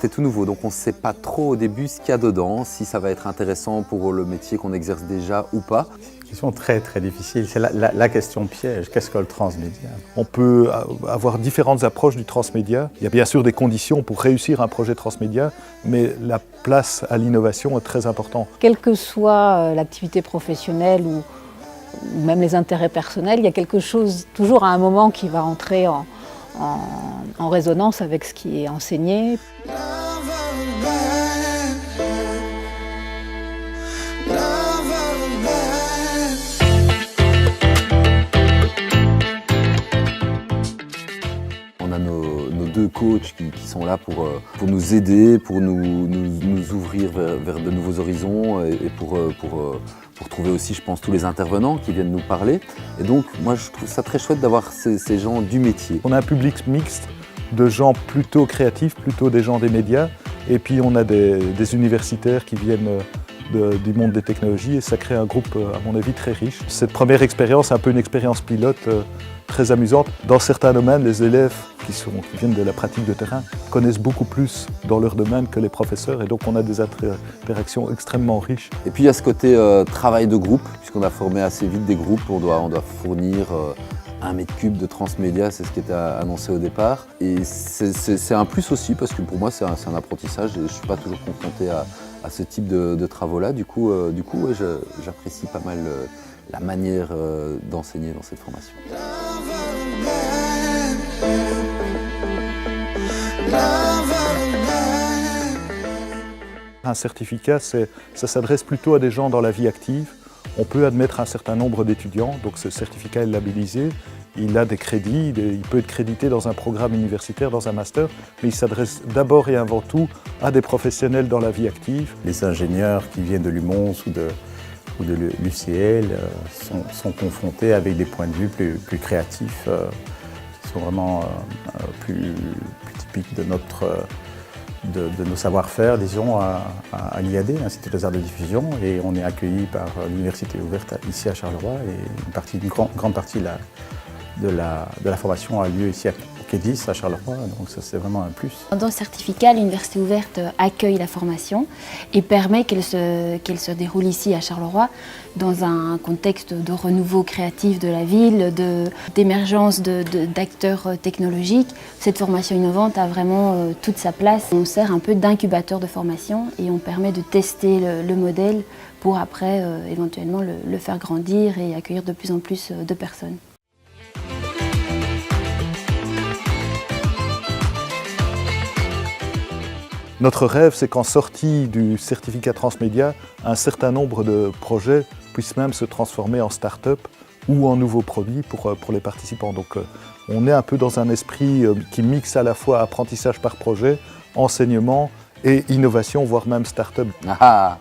c'était tout nouveau, donc on ne sait pas trop au début ce qu'il y a dedans, si ça va être intéressant pour le métier qu'on exerce déjà ou pas. C'est une question très très difficile, c'est la question piège. Qu'est-ce que le transmédia? On peut avoir différentes approches du transmédia. Il y a bien sûr des conditions pour réussir un projet transmédia, mais la place à l'innovation est très importante. Quelle que soit l'activité professionnelle ou même les intérêts personnels, il y a quelque chose toujours à un moment qui va entrer en résonance avec ce qui est enseigné. On a nos deux coachs qui sont là pour nous aider, pour nous ouvrir vers de nouveaux horizons et pour trouver aussi, je pense, tous les intervenants qui viennent nous parler. Et donc, moi, je trouve ça très chouette d'avoir ces gens du métier. On a un public mixte de gens plutôt créatifs, plutôt des gens des médias, et puis on a des universitaires qui viennent du monde des technologies, et ça crée un groupe, à mon avis, très riche. Cette première expérience, un peu une expérience pilote très amusante. Dans certains domaines, les élèves qui viennent de la pratique de terrain connaissent beaucoup plus dans leur domaine que les professeurs, et donc on a des interactions extrêmement riches. Et puis il y a ce côté travail de groupe, puisqu'on a formé assez vite des groupes, on doit fournir 1 mètre cube de transmédia, c'est ce qui était annoncé au départ. Et c'est un plus aussi, parce que pour moi c'est un apprentissage, et je ne suis pas toujours confronté à ce type de travaux-là. Du coup ouais, j'apprécie pas mal la manière d'enseigner dans cette formation. Un certificat, ça s'adresse plutôt à des gens dans la vie active. On peut admettre un certain nombre d'étudiants, donc ce certificat est labellisé, il a des crédits, il peut être crédité dans un programme universitaire, dans un master, mais il s'adresse d'abord et avant tout à des professionnels dans la vie active. Les ingénieurs qui viennent de l'UMONS ou de l'UCL sont confrontés avec des points de vue plus créatifs, qui sont vraiment plus typiques de nos savoir-faire, disons, à l'IAD, l'Institut des Arts de Diffusion, et on est accueilli par l'Université ouverte ici à Charleroi, et une grande partie de la formation a lieu ici au Quai 10 à Charleroi, donc ça c'est vraiment un plus. Dans le certificat, l'Université ouverte accueille la formation et permet qu'elle se déroule ici à Charleroi dans un contexte de renouveau créatif de la ville, d'émergence d'acteurs technologiques. Cette formation innovante a vraiment toute sa place. On sert un peu d'incubateur de formation et on permet de tester le modèle pour après éventuellement le faire grandir et accueillir de plus en plus de personnes. Notre rêve, c'est qu'en sortie du certificat transmédia, un certain nombre de projets puissent même se transformer en start-up ou en nouveaux produits pour les participants. Donc on est un peu dans un esprit qui mixe à la fois apprentissage par projet, enseignement et innovation, voire même start-up. Ah,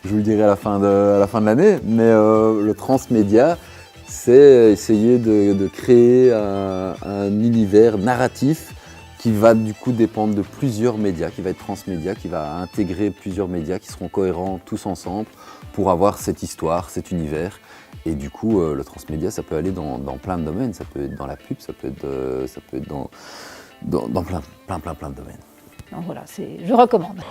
je vous le dirai à la fin de l'année, mais le transmédia, c'est essayer de créer un univers narratif qui va du coup dépendre de plusieurs médias, qui va être transmédia, qui va intégrer plusieurs médias qui seront cohérents tous ensemble pour avoir cette histoire, cet univers. Et du coup, le transmédia, ça peut aller dans plein de domaines. Ça peut être dans la pub, ça peut être dans plein de domaines. Donc voilà, je recommande.